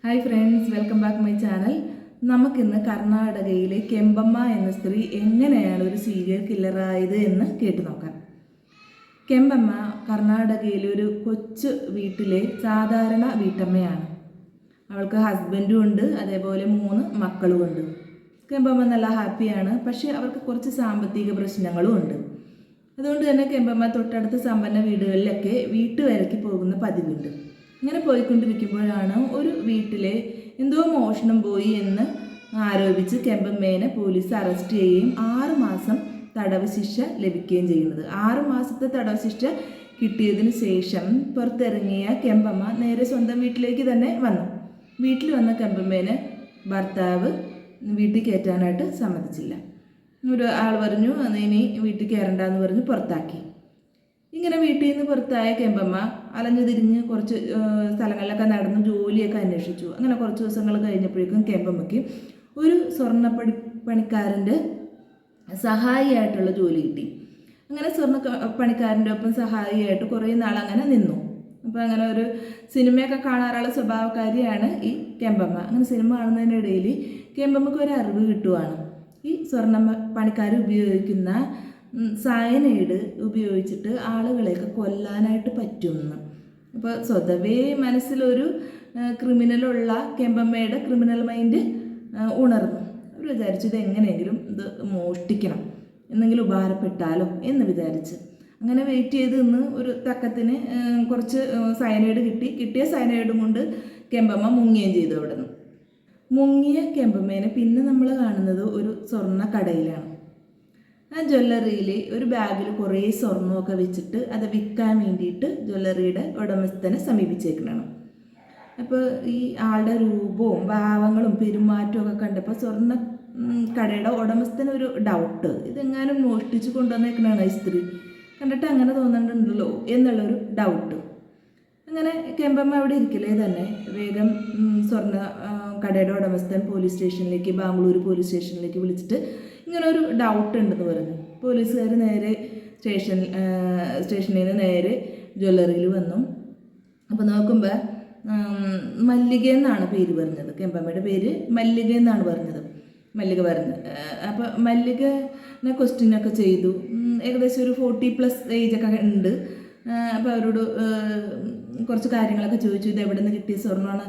Hi friends, welcome back my channel. നമുക്കിന്ന് കർണാടകയിലെ കെമ്പമ്മ എന്ന സ്ത്രീ എങ്ങനെയാണ് ഒരു സീരിയൽ കില്ലറായത് എന്ന് കേട്ടു നോക്കാം. കെമ്പമ്മ കർണാടകയിലെ ഒരു കൊച്ചു വീട്ടിലെ സാധാരണ വീട്ടമ്മയാണ്. അവൾക്ക് ഹസ്ബൻഡും ഉണ്ട്, അതേപോലെ 3 മക്കളും ഉണ്ട്. കെമ്പമ്മ നല്ല ഹാപ്പിയാണ്. പക്ഷേ അവർക്ക് കുറച്ച് സാമ്പത്തിക പ്രശ്നങ്ങളും ഉണ്ട്. അതുകൊണ്ട് തന്നെ കെമ്പമ്മ തൊട്ടടുത്ത സമ്പന്ന വീടുകളിലൊക്കെ വീട്ടുവേലയ്ക്ക് പോകുന്ന പതിവുണ്ട്. ഇങ്ങനെ പോയിക്കൊണ്ടിരിക്കുമ്പോഴാണ് ഒരു വീട്ടിലെ എന്തോ മോഷണം പോയി എന്ന് ആരോപിച്ച് കെമ്പമ്മേനെ പോലീസ് അറസ്റ്റ് ചെയ്യുകയും 6 മാസം തടവ് ശിക്ഷ ലഭിക്കുകയും ചെയ്യുന്നത്. 6 മാസത്തെ തടവ് ശിക്ഷ കിട്ടിയതിന് ശേഷം പുറത്തിറങ്ങിയ കെമ്പമ്മ നേരെ സ്വന്തം വീട്ടിലേക്ക് തന്നെ വന്നു. വീട്ടിൽ വന്ന കെമ്പമ്മേനെ ഭർത്താവ് വീട്ടിൽ കയറ്റാനായിട്ട് സമ്മതിച്ചില്ല. ഒരു ആൾ പറഞ്ഞു, ഇനി വീട്ടിൽ കയറണ്ടെന്ന് പറഞ്ഞ് പുറത്താക്കി. ഇങ്ങനെ വീട്ടിൽ നിന്ന് പുറത്തായ കെമ്പമ്മ അലഞ്ഞു തിരിഞ്ഞ് കുറച്ച് സ്ഥലങ്ങളിലൊക്കെ നടന്ന് ജോലിയൊക്കെ അന്വേഷിച്ചു. അങ്ങനെ കുറച്ച് ദിവസങ്ങൾ കഴിഞ്ഞപ്പോഴേക്കും കെമ്പമ്മയ്ക്ക് ഒരു പണിക്കാരൻ്റെ സഹായിയായിട്ടുള്ള ജോലി കിട്ടി. അങ്ങനെ പണിക്കാരൻ്റെ ഒപ്പം സഹായിയായിട്ട് കുറേ നാൾ അങ്ങനെ നിന്നു. അപ്പോൾ അങ്ങനെ ഒരു സിനിമയൊക്കെ കാണാറുള്ള സ്വഭാവക്കാരിയാണ് ഈ കെമ്പമ്മ. അങ്ങനെ സിനിമ കാണുന്നതിനിടയിൽ കെമ്പമ്മയ്ക്ക് ഒരു അറിവ് കിട്ടുവാണ്. ഈ പണിക്കാർ ഉപയോഗിക്കുന്ന സയനൈഡ് ഉപയോഗിച്ചിട്ട് ആളുകളെയൊക്കെ കൊല്ലാനായിട്ട് പറ്റുമെന്ന്. അപ്പോൾ സ്വതവേ മനസ്സിലൊരു ക്രിമിനലുള്ള കെമ്പമ്മയുടെ ക്രിമിനൽ മൈൻഡ് ഉണർന്നു. അവർ വിചാരിച്ചു ഇത് എങ്ങനെയെങ്കിലും ഇത് മോഷ്ടിക്കണം, എന്തെങ്കിലും ഉപകാരപ്പെട്ടാലോ എന്ന് വിചാരിച്ച് അങ്ങനെ വെയിറ്റ് ചെയ്ത് നിന്ന് ഒരു തക്കത്തിന് കുറച്ച് സയനൈഡ് കിട്ടിയ സയനൈഡും കൊണ്ട് കെമ്പമ്മ മുങ്ങുകയും ചെയ്തു. അവിടെ നിന്ന് മുങ്ങിയ കെമ്പമ്മേനെ പിന്നെ നമ്മൾ കാണുന്നത് ഒരു സ്വർണ്ണ കടയിലാണ്. ആ ജ്വല്ലറിയിൽ ഒരു ബാഗിൽ കുറേ സ്വർണ്ണമൊക്കെ വെച്ചിട്ട് അത് വിൽക്കാൻ വേണ്ടിയിട്ട് ജ്വല്ലറിയുടെ ഉടമസ്ഥനെ സമീപിച്ചേക്കണം. അപ്പോൾ ഈ ആളുടെ രൂപവും ഭാവങ്ങളും പെരുമാറ്റവും ഒക്കെ കണ്ടപ്പോൾ സ്വർണ്ണ കടയുടെ ഉടമസ്ഥനൊരു ഡൗട്ട്, ഇതെങ്ങാനും മോഷ്ടിച്ച് കൊണ്ടുവന്നേക്കണാണ് ഈ സ്ത്രീ, കണ്ടിട്ട് അങ്ങനെ തോന്നുന്നുണ്ടല്ലോ എന്നുള്ളൊരു ഡൗട്ട്. അങ്ങനെ കെമ്പമ്മ അവിടെ ഇരിക്കലേ തന്നെ വേഗം സ്വർണ്ണ കടയുടെ ഉടമസ്ഥൻ ബാംഗ്ലൂർ പോലീസ് സ്റ്റേഷനിലേക്ക് വിളിച്ചിട്ട് ഇങ്ങനെ ഒരു ഡൗട്ട് ഉണ്ടെന്ന് പറഞ്ഞു. പോലീസുകാർ നേരെ സ്റ്റേഷനിൽ നിന്ന് നേരെ ജ്വല്ലറിയിൽ വന്നു. അപ്പോൾ നോക്കുമ്പോൾ മല്ലിക എന്നാണ് പേര് പറഞ്ഞത്. കെമ്പമ്മയുടെ പേര് മല്ലിക എന്നാണ് മല്ലിക പറഞ്ഞത്. അപ്പോൾ മല്ലികനെ ക്വസ്റ്റ്യനൊക്കെ ചെയ്തു. ഏകദേശം ഒരു 40+ ഏജൊക്കെ ഉണ്ട്. അപ്പോൾ അവരോട് കുറച്ച് കാര്യങ്ങളൊക്കെ ചോദിച്ചു. ഇത് എവിടെ നിന്ന് കിട്ടിയ സ്വർണ്ണമാണ്?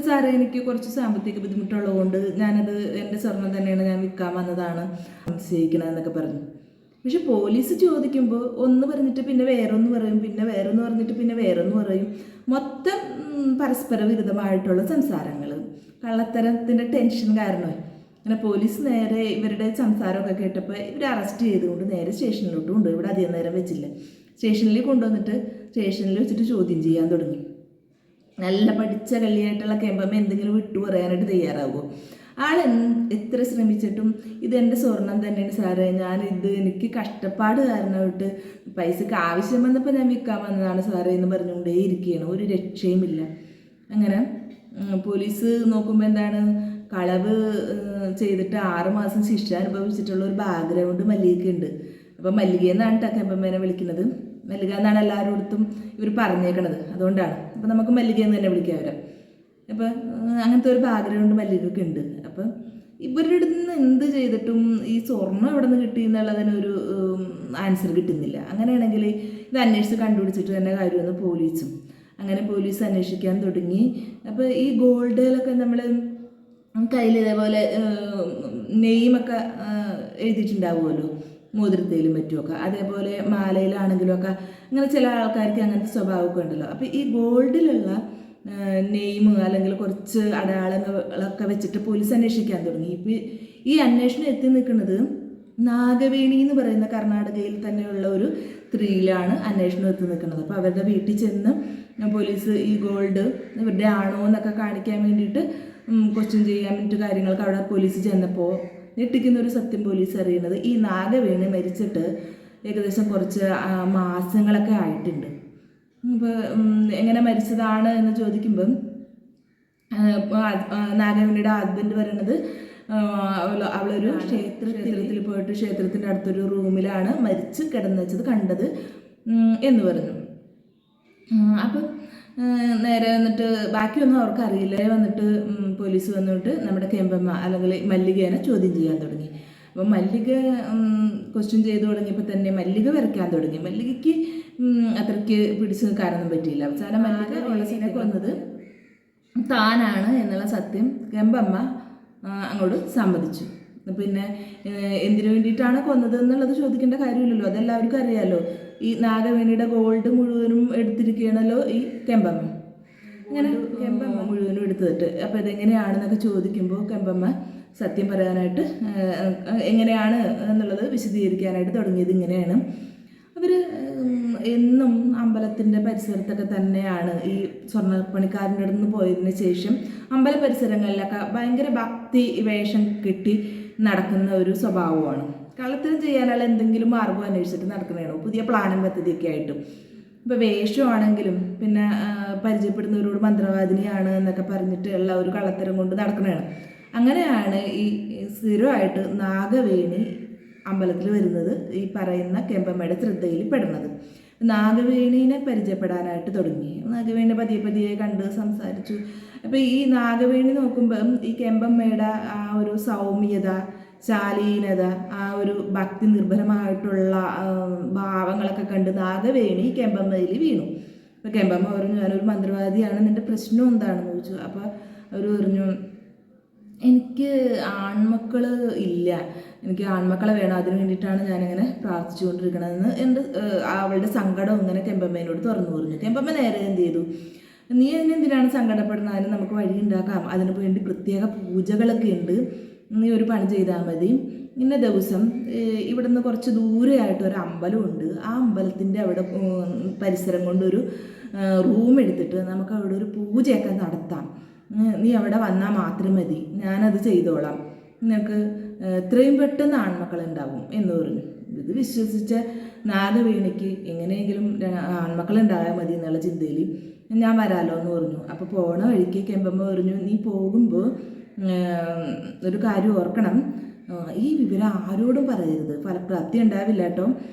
സാറേ, എനിക്ക് കുറച്ച് സാമ്പത്തിക ബുദ്ധിമുട്ടുള്ളതുകൊണ്ട് ഞാനത് എൻ്റെ സ്വർണം തന്നെയാണ്, ഞാൻ വിൽക്കാൻ വന്നതാണ്, സംശയിക്കണമെന്നൊക്കെ പറഞ്ഞു. പക്ഷെ പോലീസ് ചോദിക്കുമ്പോൾ ഒന്ന് പറഞ്ഞിട്ട് പിന്നെ വേറൊന്ന് പറയും, പിന്നെ വേറൊന്ന് പറഞ്ഞിട്ട് പിന്നെ വേറൊന്ന് പറയും. മൊത്തം പരസ്പര വിരുദ്ധമായിട്ടുള്ള സംസാരങ്ങൾ, കള്ളത്തരത്തിൻ്റെ ടെൻഷൻ കാരണമായി അങ്ങനെ പോലീസ് നേരെ ഇവരുടെ സംസാരമൊക്കെ കേട്ടപ്പോൾ ഇവർ അറസ്റ്റ് ചെയ്തുകൊണ്ട് നേരെ സ്റ്റേഷനിലോട്ട് കൊണ്ടുപോയി. ഇവിടെ അധികം നേരം വെച്ചില്ല. സ്റ്റേഷനിൽ കൊണ്ടുവന്നിട്ട് സ്റ്റേഷനിൽ വെച്ചിട്ട് ചോദ്യം ചെയ്യാൻ തുടങ്ങി. നല്ല പഠിച്ച കള്ളിയായിട്ടുള്ള കെമ്പമ്മ എന്തെങ്കിലും വിട്ടു പറയാനായിട്ട് തയ്യാറാകുമോ? ആൾ എത്ര ശ്രമിച്ചിട്ടും ഇതെൻ്റെ സ്വർണം തന്നെയാണ് സാറേ, എനിക്ക് കഷ്ടപ്പാട് കാരണമായിട്ട് പൈസക്ക് ആവശ്യം വന്നപ്പോൾ ഞാൻ വിൽക്കാൻ വന്നതാണ് സാറേ എന്ന് പറഞ്ഞുകൊണ്ടേ ഇരിക്കുകയാണ്. ഒരു രക്ഷയുമില്ല. അങ്ങനെ പോലീസ് നോക്കുമ്പോൾ എന്താണ്, കളവ് ചെയ്തിട്ട് 6 മാസം ശിക്ഷ അനുഭവിച്ചിട്ടുള്ള ഒരു ബാക്ക്ഗ്രൗണ്ട് മല്ലികയ്ക്കുണ്ട്. അപ്പോൾ മല്ലിക എന്നാണ് കെമ്പമ്മേനെ വിളിക്കുന്നത്. മല്ലിക എന്നാണ് എല്ലാവരോടത്തും ഇവർ പറഞ്ഞേക്കണത്, അതുകൊണ്ടാണ്. അപ്പോൾ നമുക്ക് മല്ലിക എന്ന് തന്നെ വിളിക്കാം അവരെ. അപ്പോൾ അങ്ങനത്തെ ഒരു ബാക്ക്ഗ്രൗണ്ട് മല്ലികയ്ക്ക് ഉണ്ട്. അപ്പം ഇവരുടെ അടുത്ത് നിന്ന് എന്ത് ചെയ്തിട്ടും ഈ സ്വർണ്ണം എവിടെ നിന്ന് കിട്ടി എന്നുള്ളതിനൊരു ആൻസർ കിട്ടുന്നില്ല. അങ്ങനെയാണെങ്കിൽ ഇത് അന്വേഷിച്ച് കണ്ടുപിടിച്ചിട്ട് തന്നെ കാര്യമെന്ന് പോലീസും. അങ്ങനെ പോലീസ് അന്വേഷിക്കാൻ തുടങ്ങി. അപ്പോൾ ഈ ഗോൾഡിലൊക്കെ നമ്മൾ കയ്യിൽ ഇതേപോലെ നെയ്മൊക്കെ എഴുതിയിട്ടുണ്ടാവുമല്ലോ, മോതിരത്തേലും മറ്റുമൊക്കെ, അതേപോലെ മാലയിലാണെങ്കിലും ഒക്കെ അങ്ങനെ ചില ആൾക്കാർക്ക് അങ്ങനത്തെ സ്വഭാവമൊക്കെ ഉണ്ടല്ലോ. അപ്പോൾ ഈ ഗോൾഡിലുള്ള നെയിം അല്ലെങ്കിൽ കുറച്ച് അടയാളങ്ങളൊക്കെ വെച്ചിട്ട് പോലീസ് അന്വേഷിക്കാൻ തുടങ്ങി. ഇപ്പോൾ ഈ അന്വേഷണം എത്തി നിൽക്കുന്നത് നാഗവേണി എന്ന് പറയുന്ന കർണാടകയിൽ തന്നെയുള്ള ഒരു സ്ത്രീയിലാണ് അന്വേഷണം എത്തി നിൽക്കുന്നത്. അപ്പോൾ അവരുടെ വീട്ടിൽ ചെന്ന് പോലീസ് ഈ ഗോൾഡ് ഇവരുടെ ആണോ എന്നൊക്കെ കാണിക്കാൻ വേണ്ടിയിട്ട് ക്വസ്റ്റ്യൻ ചെയ്യാൻ വേണ്ടിയിട്ട് കാര്യങ്ങൾക്ക് അവിടെ പോലീസ് ചെന്നപ്പോൾ ഞെട്ടിക്കുന്നൊരു സത്യം പോലീസ് അറിയുന്നത്, ഈ നാഗവേണി മരിച്ചിട്ട് ഏകദേശം കുറച്ച് മാസങ്ങളൊക്കെ ആയിട്ടുണ്ട്. അപ്പോൾ എങ്ങനെ മരിച്ചതാണ് എന്ന് ചോദിക്കുമ്പം നാഗവേണിയുടെ ഹസ്ബൻഡ് പറയുന്നത് അവളൊരു ക്ഷേത്രത്തിൽ പോയിട്ട് ക്ഷേത്രത്തിൻ്റെ അടുത്തൊരു റൂമിലാണ് മരിച്ച് കിടന്നു വെച്ചത് കണ്ടത് എന്ന് പറഞ്ഞു. അപ്പം നേരെ വന്നിട്ട് ബാക്കിയൊന്നും അവർക്ക് അറിയില്ല. വന്നിട്ട് പോലീസ് വന്നിട്ട് നമ്മുടെ കെമ്പമ്മ അല്ലെങ്കിൽ മല്ലികേനെ ചോദ്യം ചെയ്യാൻ തുടങ്ങി. അപ്പം മല്ലിക ക്വസ്റ്റ്യൻ ചെയ്തു തുടങ്ങിയപ്പോൾ തന്നെ മല്ലിക വരയ്ക്കാൻ തുടങ്ങി. മല്ലികയ്ക്ക് അത്രയ്ക്ക് പിടിച്ചു നിൽക്കാനൊന്നും പറ്റിയില്ല. അവസാനം മല്ലിക ഉള്ളസിനെ കൊന്നത് താനാണ് എന്നുള്ള സത്യം കെമ്പമ്മ അങ്ങോട്ട് സമ്മതിച്ചു. പിന്നെ എന്തിനു വേണ്ടിയിട്ടാണ് കൊന്നത് എന്നുള്ളത് ചോദിക്കേണ്ട കാര്യമില്ലല്ലോ, അതെല്ലാവർക്കും അറിയാമല്ലോ. ഈ നാഗവേണിയുടെ ഗോൾഡ് മുഴുവനും എടുത്തിരിക്കുകയാണല്ലോ ഈ കെമ്പമ്മ. അങ്ങനെ കെമ്പമ്മ മുഴുവനും എടുത്തിട്ട് അപ്പോൾ ഇതെങ്ങനെയാണെന്നൊക്കെ ചോദിക്കുമ്പോൾ കെമ്പമ്മ സത്യം പറയാനായിട്ട് എങ്ങനെയാണ് എന്നുള്ളത് വിശദീകരിക്കാനായിട്ട് തുടങ്ങിയത് ഇങ്ങനെയാണ്. അവർ എന്നും അമ്പലത്തിൻ്റെ പരിസരത്തൊക്കെ തന്നെയാണ് ഈ സ്വർണ്ണപ്പണിക്കാരൻ്റെ അടുത്ത് നിന്ന് പോയതിന് ശേഷം അമ്പല പരിസരങ്ങളിലൊക്കെ ഭയങ്കര ഭക്തി വേഷം കെട്ടി നടക്കുന്ന ഒരു സ്വഭാവമാണ്. കള്ളത്തരം ചെയ്യാനുള്ള എന്തെങ്കിലും മാർഗം അന്വേഷിച്ചിട്ട് നടക്കുന്നതാണോ, പുതിയ പ്ലാനും പദ്ധതിയൊക്കെ ആയിട്ടും. ഇപ്പോൾ വേഷമാണെങ്കിലും പിന്നെ പരിചയപ്പെടുന്നവരോട് മന്ത്രവാദിനിയാണ് എന്നൊക്കെ പറഞ്ഞിട്ട് ഉള്ള ഒരു കള്ളത്തരം കൊണ്ട് നടക്കുന്നതാണ്. അങ്ങനെയാണ് ഈ സ്ഥിരമായിട്ട് നാഗവേണി അമ്പലത്തിൽ വരുന്നത് ഈ പറയുന്ന കെമ്പമ്മയുടെ ശ്രദ്ധയിൽ പെടുന്നത്. നാഗവേണീനെ പരിചയപ്പെടാനായിട്ട് തുടങ്ങി. നാഗവേണി പതിയെ പതിയെ കണ്ട് സംസാരിച്ചു. അപ്പോൾ ഈ നാഗവേണി നോക്കുമ്പം ഈ കെമ്പമ്മയുടെ ആ ഒരു സൗമ്യത, ശാലീനത, ആ ഒരു ഭക്തി നിർഭരമായിട്ടുള്ള ഭാവങ്ങളൊക്കെ കണ്ട് നാഗവേണി കെമ്പമ്മയിൽ വീണു. അപ്പോൾ കെമ്പമ്മ പറഞ്ഞു, ഞാനൊരു മന്ത്രവാദിയാണ്, നിൻ്റെ പ്രശ്നം എന്താണെന്ന് ചോദിച്ചു. അപ്പോൾ അവർ പറഞ്ഞു, എനിക്ക് ആൺമക്കൾ ഇല്ല, എനിക്ക് ആൺമക്കളെ വേണം, അതിന് വേണ്ടിയിട്ടാണ് ഞാനിങ്ങനെ പ്രാർത്ഥിച്ചുകൊണ്ടിരിക്കണമെന്ന് അവളുടെ സങ്കടം ഇങ്ങനെ കെമ്പമ്മേനോട് തുറന്നു പറഞ്ഞു. കെമ്പമ്മ നേരെ എന്ത് ചെയ്തു, നീ അതിനെന്തിനാണ് സങ്കടപ്പെടുന്നത്, അതിന് നമുക്ക് വഴി ഉണ്ടാക്കാം, അതിന് വേണ്ടി പ്രത്യേക പൂജകളൊക്കെ ഉണ്ട്, നീ ഒരു പണി ചെയ്താൽ മതി. ഇന്ന ദിവസം ഇവിടുന്ന് കുറച്ച് ദൂരെയായിട്ട് ഒരു അമ്പലമുണ്ട്, ആ അമ്പലത്തിൻ്റെ അവിടെ പരിസരം കൊണ്ടൊരു റൂം എടുത്തിട്ട് നമുക്ക് അവിടെ ഒരു പൂജയൊക്കെ നടത്താം, നീ അവിടെ വന്നാൽ മാത്രം മതി, ഞാനത് ചെയ്തോളാം, നിനക്ക് എത്രയും പെട്ടെന്ന് ആൺമക്കളുണ്ടാവും എന്ന് പറഞ്ഞു. ഇത് വിശ്വസിച്ച നാഗവേണിക്ക് എങ്ങനെയെങ്കിലും ആൺമക്കളുണ്ടായാൽ മതി എന്നുള്ള ചിന്തയിൽ ഞാൻ വരാമല്ലോ എന്ന് പറഞ്ഞു. അപ്പോൾ പോണ വഴിക്ക് കെമ്പമ്മ പറഞ്ഞു, നീ പോകുമ്പോൾ ഒരു കാര്യം ഓർക്കണം, ഈ വിവരം ആരോടും പറയരുത്, ഫലപ്രാപ്തി ഉണ്ടാവില്ല കേട്ടോ.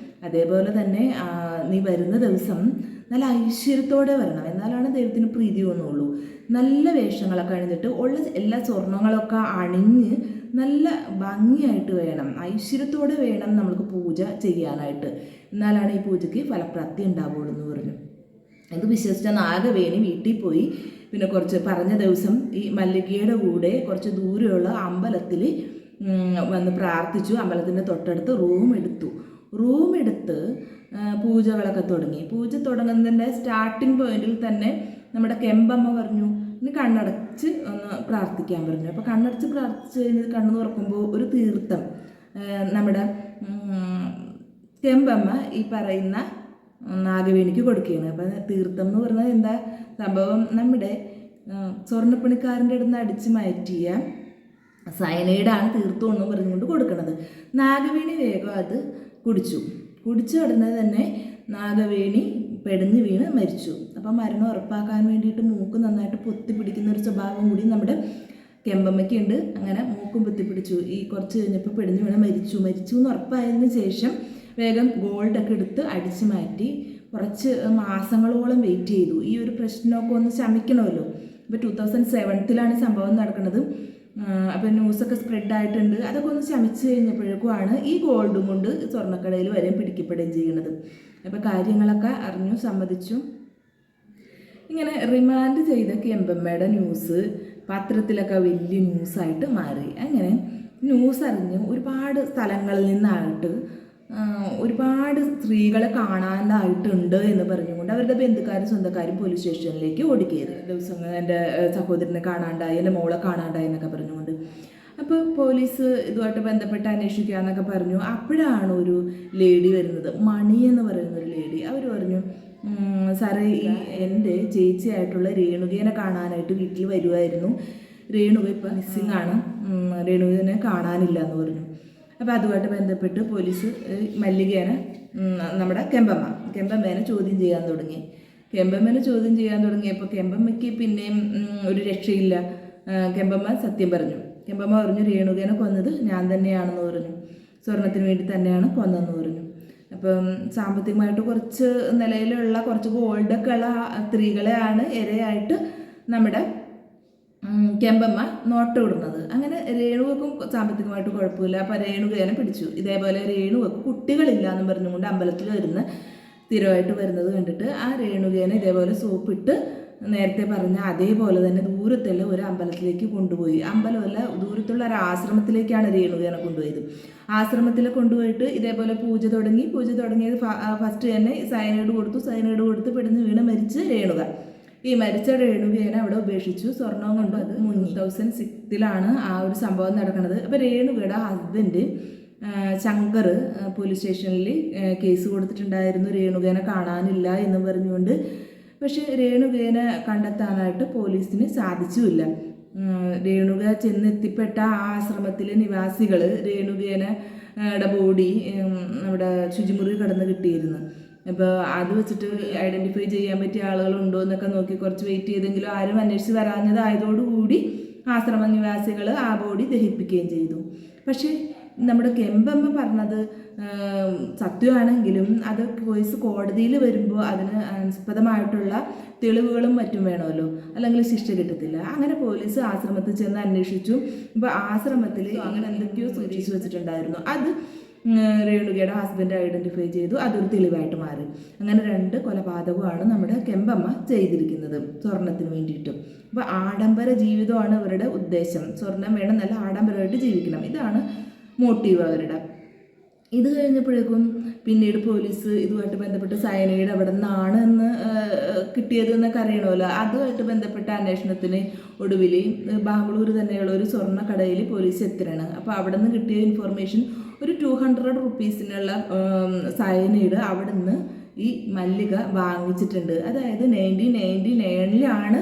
അതേപോലെ തന്നെ നീ വരുന്ന ദിവസം നല്ല ഐശ്വര്യത്തോടെ വരണം, എന്നാലാണ് ദൈവത്തിന് പ്രീതി തോന്നുള്ളൂ. നല്ല വേഷങ്ങളൊക്കെ അണിഞ്ഞിട്ട് ഉള്ള എല്ലാ സ്വർണ്ണങ്ങളൊക്കെ അണിഞ്ഞ് നല്ല ഭംഗിയായിട്ട് വേണം, ഐശ്വര്യത്തോടെ വേണം നമ്മൾക്ക് പൂജ ചെയ്യാനായിട്ട്, എന്നാലാണ് ഈ പൂജയ്ക്ക് ഫലപ്രാപ്തി ഉണ്ടാവുള്ളൂ എന്ന് പറഞ്ഞു. ഇത് വിശ്വസിച്ച നാഗവേണി വീട്ടിൽ പോയി. പിന്നെ കുറച്ച് പറഞ്ഞ ദിവസം ഈ മല്ലികയുടെ കൂടെ കുറച്ച് ദൂരെയുള്ള അമ്പലത്തിൽ വന്ന് പ്രാർത്ഥിച്ചു. അമ്പലത്തിൻ്റെ തൊട്ടടുത്ത് റൂം എടുത്ത് പൂജകളൊക്കെ തുടങ്ങി. പൂജ തുടങ്ങുന്നതിൻ്റെ സ്റ്റാർട്ടിങ് പോയിന്റിൽ തന്നെ നമ്മുടെ കെമ്പമ്മ പറഞ്ഞു, ഇനി കണ്ണടച്ച് ഒന്ന് പ്രാർത്ഥിക്കാൻ പറഞ്ഞു. അപ്പോൾ കണ്ണടച്ച് പ്രാർത്ഥിച്ച് കഴിഞ്ഞ് കണ്ണു തുറക്കുമ്പോൾ ഒരു തീർത്ഥം നമ്മുടെ കെമ്പമ്മ ഈ പറയുന്ന നാഗവേണിക്ക് കൊടുക്കുകയാണ്. അപ്പം തീർത്ഥം എന്ന് പറഞ്ഞാൽ എന്താ സംഭവം, നമ്മുടെ സ്വർണ്ണപ്പണിക്കാരൻ്റെ അടുത്ത് നിന്ന് അടിച്ച് മാറ്റിയ സയനൈഡാണ് തീർത്ഥം എന്ന് പറഞ്ഞുകൊണ്ട് കൊടുക്കുന്നത്. നാഗവേണി വേഗം അത് കുടിച്ച ഉടനെ തന്നെ നാഗവേണി പെടഞ്ഞ് വീണ് മരിച്ചു. അപ്പം മരണം ഉറപ്പാക്കാൻ വേണ്ടിയിട്ട് മൂക്ക് നന്നായിട്ട് പൊത്തിപ്പിടിക്കുന്ന ഒരു സ്വഭാവം കൂടി നമ്മുടെ കെമ്പമ്മയ്ക്കുണ്ട്. അങ്ങനെ മൂക്കും പൊത്തിപ്പിടിച്ചു. ഈ കുറച്ച് കഴിഞ്ഞപ്പോൾ പെടഞ്ഞ് വീണ് മരിച്ചു എന്ന് ഉറപ്പായതിന് ശേഷം വേഗം ഗോൾഡൊക്കെ എടുത്ത് അടിച്ച് മാറ്റി കുറച്ച് മാസങ്ങളോളം വെയിറ്റ് ചെയ്തു. ഈ ഒരു പ്രശ്നമൊക്കെ ഒന്ന് ശമിക്കണമല്ലോ. ഇപ്പോൾ 2007 സംഭവം നടക്കുന്നത്. അപ്പോൾ ന്യൂസൊക്കെ സ്പ്രെഡായിട്ടുണ്ട്. അതൊക്കെ ഒന്ന് ശമിച്ച് കഴിഞ്ഞപ്പോഴേക്കുമാണ് ഈ ഗോൾഡും കൊണ്ട് സ്വർണ്ണക്കടയിൽ വരെ പിടിക്കപ്പെടുകയും ചെയ്യുന്നത്. അപ്പോൾ കാര്യങ്ങളൊക്കെ അറിഞ്ഞു, സമ്മതിച്ചു. ഇങ്ങനെ റിമാൻഡ് ചെയ്ത കെമ്പമ്മയുടെ ന്യൂസ് പത്രത്തിലൊക്കെ വലിയ ന്യൂസായിട്ട് മാറി. അങ്ങനെ ന്യൂസ് അറിഞ്ഞ് ഒരുപാട് സ്ഥലങ്ങളിൽ നിന്നായിട്ട് ഒരുപാട് സ്ത്രീകളെ കാണാനായിട്ടുണ്ട് എന്ന് പറഞ്ഞുകൊണ്ട് അവരുടെ ബന്ധുക്കാരും സ്വന്തക്കാരും പോലീസ് സ്റ്റേഷനിലേക്ക് ഓടിക്കയറി. ദിവസങ്ങൾ എൻ്റെ സഹോദരനെ കാണാണ്ടായി, എൻ്റെ മോളെ കാണാണ്ടായി എന്നൊക്കെ പറഞ്ഞുകൊണ്ട്. അപ്പോൾ പോലീസ് ഇതുമായിട്ട് ബന്ധപ്പെട്ട് അന്വേഷിക്കുക എന്നൊക്കെ പറഞ്ഞു. അപ്പോഴാണ് ഒരു ലേഡി വരുന്നത്, മണി എന്ന് പറയുന്നൊരു ലേഡി. അവർ പറഞ്ഞു, സാറേ, ഈ എൻ്റെ ചേച്ചിയായിട്ടുള്ള രേണുകേനെ കാണാനായിട്ട് വീട്ടിൽ വരുമായിരുന്നു, രേണുക ഇപ്പം മിസ്സിങ് ആണ്, രേണുകനെ കാണാനില്ല എന്ന് പറഞ്ഞു. അപ്പോൾ അതുമായിട്ട് ബന്ധപ്പെട്ട് പോലീസ് മല്ലികേനെ നമ്മുടെ കെമ്പമ്മേനെ ചോദ്യം ചെയ്യാൻ തുടങ്ങി. തുടങ്ങിയപ്പോൾ കെമ്പമ്മയ്ക്ക് പിന്നെയും ഒരു രക്ഷയില്ല. കെമ്പമ്മ സത്യം പറഞ്ഞു. കെമ്പമ്മ പറഞ്ഞു, രേണുകേനെ കൊന്നത് ഞാൻ തന്നെയാണെന്ന് പറഞ്ഞു, സ്വർണത്തിന് വേണ്ടി തന്നെയാണ് കൊന്നതെന്ന് പറഞ്ഞു. അപ്പം സാമ്പത്തികമായിട്ട് കുറച്ച് നിലയിലുള്ള കുറച്ച് ഗോൾഡൊക്കെ ഉള്ള സ്ത്രീകളെയാണ് ഇരയായിട്ട് നമ്മുടെ കെമ്പമ്മ നോട്ട് ഇടുന്നത്. അങ്ങനെ രേണുവക്കും സാമ്പത്തികമായിട്ട് കുഴപ്പമില്ല. അപ്പോൾ രേണുകേനെ പിടിച്ചു. ഇതേപോലെ രേണുവക്ക് കുട്ടികളില്ല എന്ന് പറഞ്ഞുകൊണ്ട് അമ്പലത്തിൽ സ്ഥിരമായിട്ട് വരുന്നത് കണ്ടിട്ട് ആ രേണുകേനെ ഇതേപോലെ സോപ്പിട്ട് നേരത്തെ പറഞ്ഞ അതേപോലെ തന്നെ ദൂരത്തുള്ള ഒരു അമ്പലത്തിലേക്ക് കൊണ്ടുപോയി. അമ്പലമല്ല, ദൂരത്തുള്ള ഒരു ആശ്രമത്തിലേക്കാണ് രേണുകേനെ കൊണ്ടുപോയത്. ആശ്രമത്തിൽ കൊണ്ടുപോയിട്ട് ഇതേപോലെ പൂജ തുടങ്ങിയത് ഫസ്റ്റ് തന്നെ സയനൈഡ് കൊടുത്ത് പെടുന്ന് വീണ് മരിച്ച് രേണുക. ഈ മരിച്ച രേണുകേനെ അവിടെ ഉപേക്ഷിച്ചു. സ്വർണവും കൊണ്ട് അത് 2006 ആ ഒരു സംഭവം നടക്കുന്നത്. അപ്പോൾ രേണുകയുടെ ഹസ്ബൻഡ് ശങ്കർ പോലീസ് സ്റ്റേഷനിൽ കേസ് കൊടുത്തിട്ടുണ്ടായിരുന്നു, രേണുകേനെ കാണാനില്ല എന്ന് പറഞ്ഞുകൊണ്ട്. പക്ഷെ രേണുകേനെ കണ്ടെത്താനായിട്ട് പോലീസിന് സാധിച്ചുമില്ല. രേണുക ചെന്നെത്തിപ്പെട്ട ആ ആശ്രമത്തിലെ നിവാസികൾ രേണുകേനയുടെ ബോഡി നമ്മുടെ ശുചിമുറി കിടന്ന് കിട്ടിയിരുന്നു. അപ്പോൾ അത് വെച്ചിട്ട് ഐഡൻറ്റിഫൈ ചെയ്യാൻ പറ്റിയ ആളുകളുണ്ടോ എന്നൊക്കെ നോക്കി കുറച്ച് വെയിറ്റ് ചെയ്തെങ്കിലും ആരും അന്വേഷിച്ച് വരാഞ്ഞതായതോടുകൂടി ആശ്രമ നിവാസികൾ ആ ബോഡി ദഹിപ്പിക്കുകയും ചെയ്തു. പക്ഷേ നമ്മുടെ കെമ്പമ്മ പറഞ്ഞത് സത്യമാണെങ്കിലും അത് കേസ് കോടതിയിൽ വരുമ്പോൾ അതിന് ആസ്പദമായിട്ടുള്ള തെളിവുകളും മറ്റും വേണമല്ലോ, അല്ലെങ്കിൽ ശിക്ഷ കിട്ടത്തില്ല. അങ്ങനെ പോലീസ് ആശ്രമത്തിൽ ചെന്ന് അന്വേഷിച്ചു. അപ്പോൾ ആശ്രമത്തിൽ അങ്ങനെ എന്തൊക്കെയോ സൂക്ഷിച്ചു വെച്ചിട്ടുണ്ടായിരുന്നു. അത് രേണുകയുടെ ഹസ്ബൻഡ് ഐഡൻറ്റിഫൈ ചെയ്തു. അതൊരു തെളിവായിട്ട് മാറി. അങ്ങനെ 2 കൊലപാതകമാണ് നമ്മുടെ കെമ്പമ്മ ചെയ്തിരിക്കുന്നത് സ്വർണത്തിന് വേണ്ടിയിട്ടും. അപ്പോൾ ആഡംബര ജീവിതമാണ് അവരുടെ ഉദ്ദേശം. സ്വർണം വേണം, നല്ല ആഡംബരമായിട്ട് ജീവിക്കണം, ഇതാണ് മോട്ടീവ് അവരുടെ. ഇത് കഴിഞ്ഞപ്പോഴേക്കും പിന്നീട് പോലീസ് ഇതുമായിട്ട് ബന്ധപ്പെട്ട് സയനൈഡ് അവിടെ നിന്നാണ് എന്ന് കിട്ടിയത് എന്നൊക്കെ അറിയണമല്ലോ. അതുമായിട്ട് ബന്ധപ്പെട്ട അന്വേഷണത്തിന് ഒടുവിൽ ബാംഗ്ലൂർ തന്നെയുള്ള ഒരു സ്വർണ്ണ കടയിൽ പോലീസ് എത്തുകയാണ്. അപ്പോൾ അവിടെ നിന്ന് കിട്ടിയ ഇൻഫോർമേഷൻ ഒരു 200 റുപ്പീസിനുള്ള സയനൈഡ് അവിടെ നിന്ന് ഈ മല്ലിക വാങ്ങിച്ചിട്ടുണ്ട്. അതായത് 1999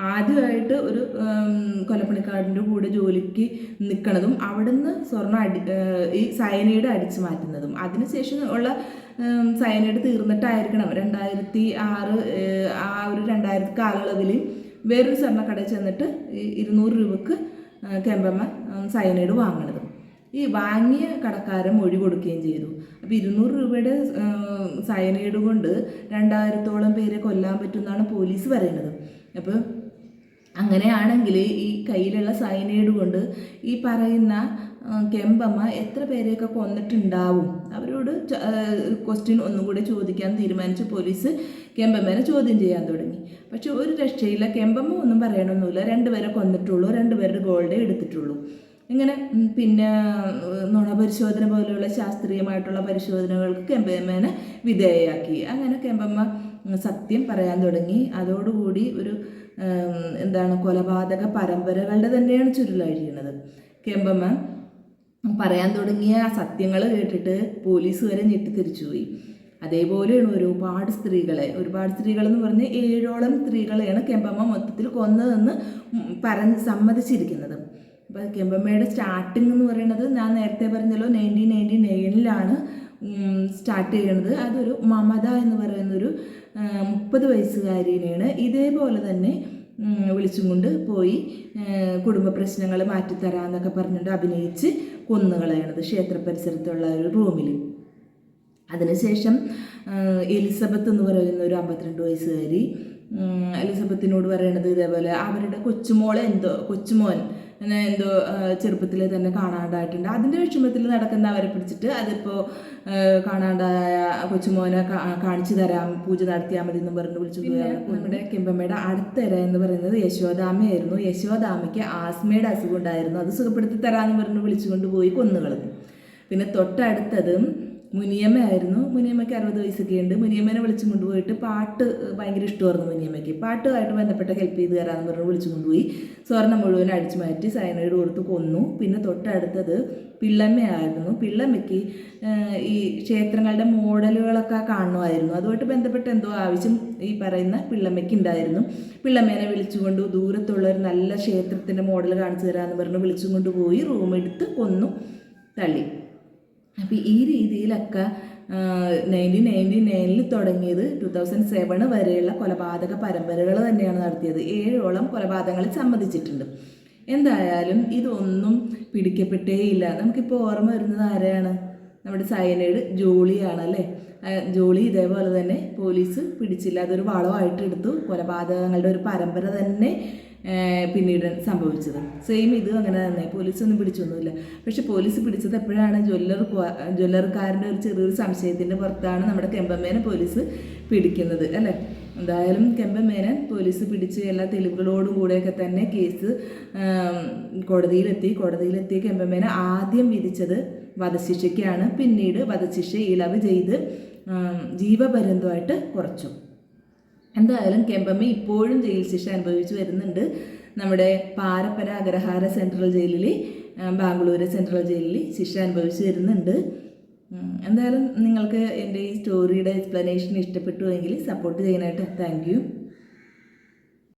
ആദ്യമായിട്ട് ഒരു കൊലപ്പണിക്കാരൻ്റെ കൂടെ ജോലിക്ക് നിൽക്കുന്നതും അവിടെ നിന്ന് ഈ സയനൈഡ് അടിച്ചു മാറ്റുന്നതും. അതിനുശേഷം ഉള്ള സയനൈഡ് തീർന്നിട്ടായിരിക്കണം 2006 ആ ഒരു 2000 കാലയളവിൽ വേറൊരു സ്വർണ്ണക്കടയിൽ ചെന്നിട്ട് 200 രൂപക്ക് കെമ്പമ്മ സയനൈഡ് വാങ്ങണത്. ഈ വാങ്ങിയ കടക്കാരൻ മൊഴി കൊടുക്കുകയും ചെയ്തു. അപ്പോൾ 200 രൂപയുടെ സയനൈഡ് കൊണ്ട് 2000-ഓളം പേരെ കൊല്ലാൻ പറ്റുമെന്നാണ് പോലീസ് പറയുന്നത്. അപ്പോൾ അങ്ങനെയാണെങ്കിൽ ഈ കയ്യിലുള്ള സയനൈഡ് കൊണ്ട് ഈ പറയുന്ന കെമ്പമ്മ എത്ര പേരെയൊക്കെ കൊന്നിട്ടുണ്ടാവും? അവരോട് ക്വസ്റ്റ്യൻ ഒന്നും കൂടെ ചോദിക്കാൻ തീരുമാനിച്ച് പോലീസ് കെമ്പമ്മേനെ ചോദ്യം ചെയ്യാൻ തുടങ്ങി. പക്ഷെ ഒരു രക്ഷയില്ല, കെമ്പമ്മ ഒന്നും പറയണമെന്നില്ല. 2 പേരെ കൊന്നിട്ടുള്ളൂ, 2 പേരുടെ ഗോൾഡേ എടുത്തിട്ടുള്ളൂ. ഇങ്ങനെ പിന്നെ നുണപരിശോധന പോലെയുള്ള ശാസ്ത്രീയമായിട്ടുള്ള പരിശോധനകൾക്ക് കെമ്പമ്മേനെ വിധേയയാക്കി. അങ്ങനെ കെമ്പമ്മ സത്യം പറയാൻ തുടങ്ങി. അതോടുകൂടി ഒരു കൊലപാതക പരമ്പരകളുടെ തന്നെയാണ് ചുരുളഴിയുന്നത്. കെമ്പമ്മ പറയാൻ തുടങ്ങിയ ആ സത്യങ്ങൾ കേട്ടിട്ട് പോലീസ് വരെ ഞെട്ടിത്തിരിച്ചുപോയി. അതേപോലെയാണ് ഒരുപാട് സ്ത്രീകളെന്ന് പറഞ്ഞ് 7ഓളം സ്ത്രീകളെയാണ് കെമ്പമ്മ മൊത്തത്തിൽ കൊന്നതെന്ന് പറഞ്ഞ് സമ്മതിച്ചിരിക്കുന്നത്. അപ്പോൾ കെമ്പമ്മയുടെ സ്റ്റാർട്ടിംഗ് എന്ന് പറയുന്നത് ഞാൻ നേരത്തെ പറഞ്ഞല്ലോ 1999 സ്റ്റാർട്ട് ചെയ്യണത്. അതൊരു മമത എന്ന് പറയുന്നൊരു 30 വയസ്സുകാരിനെയാണ് ഇതേപോലെ തന്നെ വിളിച്ചും കൊണ്ട് പോയി കുടുംബ പ്രശ്നങ്ങൾ മാറ്റിത്തരാമെന്നൊക്കെ പറഞ്ഞിട്ട് അഭിനയിച്ച് കൊന്നുകളയണത് ക്ഷേത്ര പരിസരത്തുള്ള ഒരു റൂമിൽ. അതിനുശേഷം എലിസബത്ത് എന്ന് പറയുന്ന ഒരു 52 വയസ്സുകാരി എലിസബത്തിനോട് പറയണത് ഇതേപോലെ അവരുടെ കൊച്ചുമോൻ എന്തോ ചെറുപ്പത്തിൽ തന്നെ കാണാണ്ടായിട്ടുണ്ട്. അതിൻ്റെ വിഷമത്തിൽ നടക്കുന്ന അവരെ പിടിച്ചിട്ട് അതിപ്പോൾ കാണാണ്ടായ കൊച്ചുമോനെ കാണിച്ചു തരാം, പൂജ നടത്തിയാൽ മതി എന്ന് പറഞ്ഞ് വിളിച്ചു. നമ്മുടെ കെമ്പമ്മയുടെ അടുത്തിര എന്ന് പറയുന്നത് യശോദാമയായിരുന്നു. യശോദാമയ്ക്ക് ആസ്മയുടെ അസുഖം ഉണ്ടായിരുന്നു. അത് സുഖപ്പെടുത്തി തരാമെന്ന് പറഞ്ഞ് വിളിച്ചുകൊണ്ട് പോയി കൊന്നുകളഞ്ഞു. പിന്നെ തൊട്ടടുത്തത് മുനിയമ്മയായിരുന്നു. മുനിയമ്മയ്ക്ക് 60 വയസ്സൊക്കെ ഉണ്ട്. മുനിയമ്മനെ വിളിച്ചു കൊണ്ടുപോയിട്ട് പാട്ട് ഭയങ്കര ഇഷ്ടമായിരുന്നു മുനിയമ്മയ്ക്ക്. പാട്ടുമായിട്ട് ബന്ധപ്പെട്ട ഹെൽപ്പ് ചെയ്ത് തരാമെന്ന് പറഞ്ഞ് വിളിച്ചു കൊണ്ടുപോയി സ്വർണ്ണം മുഴുവൻ അടിച്ചു മാറ്റി സയനൈഡ് കൊടുത്ത് കൊന്നു. പിന്നെ തൊട്ടടുത്തത് പിള്ളമ്മയായിരുന്നു. പിള്ളമ്മയ്ക്ക് ഈ ക്ഷേത്രങ്ങളുടെ മോഡലുകളൊക്കെ കാണുമായിരുന്നു. അതുമായിട്ട് ബന്ധപ്പെട്ട എന്തോ ആവശ്യം ഈ പറയുന്ന പിള്ളമ്മയ്ക്ക് ഉണ്ടായിരുന്നു. പിള്ളമ്മേനെ വിളിച്ചുകൊണ്ട് ദൂരത്തുള്ള ഒരു നല്ല ക്ഷേത്രത്തിൻ്റെ മോഡൽ കാണിച്ചു തരാമെന്ന് പറഞ്ഞ് വിളിച്ചും കൊണ്ടുപോയി റൂമെടുത്ത് കൊന്നു തള്ളി. അപ്പോൾ ഈ രീതിയിലൊക്കെ 1999 തുടങ്ങിയത് 2007 വരെയുള്ള കൊലപാതക പരമ്പരകൾ തന്നെയാണ് നടത്തിയത്. 7ഓളം കൊലപാതകങ്ങളിൽ സമ്മതിച്ചിട്ടുണ്ട്. എന്തായാലും ഇതൊന്നും പിടിക്കപ്പെട്ടേയില്ല. നമുക്കിപ്പോൾ ഓർമ്മ വരുന്നത് ആരെയാണ്? നമ്മുടെ സയനൈഡ് ജോളിയാണല്ലേ. ജോളി ഇതേപോലെ തന്നെ പോലീസ് പിടിച്ചില്ല, അതൊരു വളമായിട്ട് എടുത്തു. കൊലപാതകങ്ങളുടെ ഒരു പരമ്പര തന്നെ പിന്നീട് സംഭവിച്ചത്. സെയിം ഇത് അങ്ങനെ തന്നെ, പോലീസൊന്നും പിടിച്ചൊന്നുമില്ല. പക്ഷെ പോലീസ് പിടിച്ചത് എപ്പോഴാണ്? ജ്വല്ലറുകാരൻ്റെ ഒരു ചെറിയൊരു സംശയത്തിൻ്റെ പുറത്താണ് നമ്മുടെ കെമ്പമ്മേനെ പോലീസ് പിടിക്കുന്നത് അല്ലേ. എന്തായാലും കെമ്പമ്മേനെ പോലീസ് പിടിച്ച് എല്ലാ തെളിവുകളോടും കൂടെയൊക്കെ തന്നെ കേസ് കോടതിയിലെത്തി കെമ്പമ്മേനെ ആദ്യം വിധിച്ചത് വധശിക്ഷയ്ക്കാണ്. പിന്നീട് വധശിക്ഷ ഇളവ് ചെയ്ത് ജീവപര്യന്തമായിട്ട് കുറച്ചു. എന്തായാലും കെമ്പമ്മ ഇപ്പോഴും ജയിൽ ശിക്ഷ അനുഭവിച്ചു വരുന്നുണ്ട്. നമ്മുടെ പാരപ്പന അഗ്രഹാര സെൻട്രൽ ജയിലിൽ, ബാംഗ്ലൂർ സെൻട്രൽ ജയിലിൽ ശിക്ഷ അനുഭവിച്ചു വരുന്നുണ്ട്. എന്തായാലും നിങ്ങൾക്ക് എൻ്റെ ഈ സ്റ്റോറിയുടെ എക്സ്പ്ലനേഷൻ ഇഷ്ടപ്പെട്ടുവെങ്കിൽ സപ്പോർട്ട് ചെയ്യാനായിട്ട് താങ്ക് യു.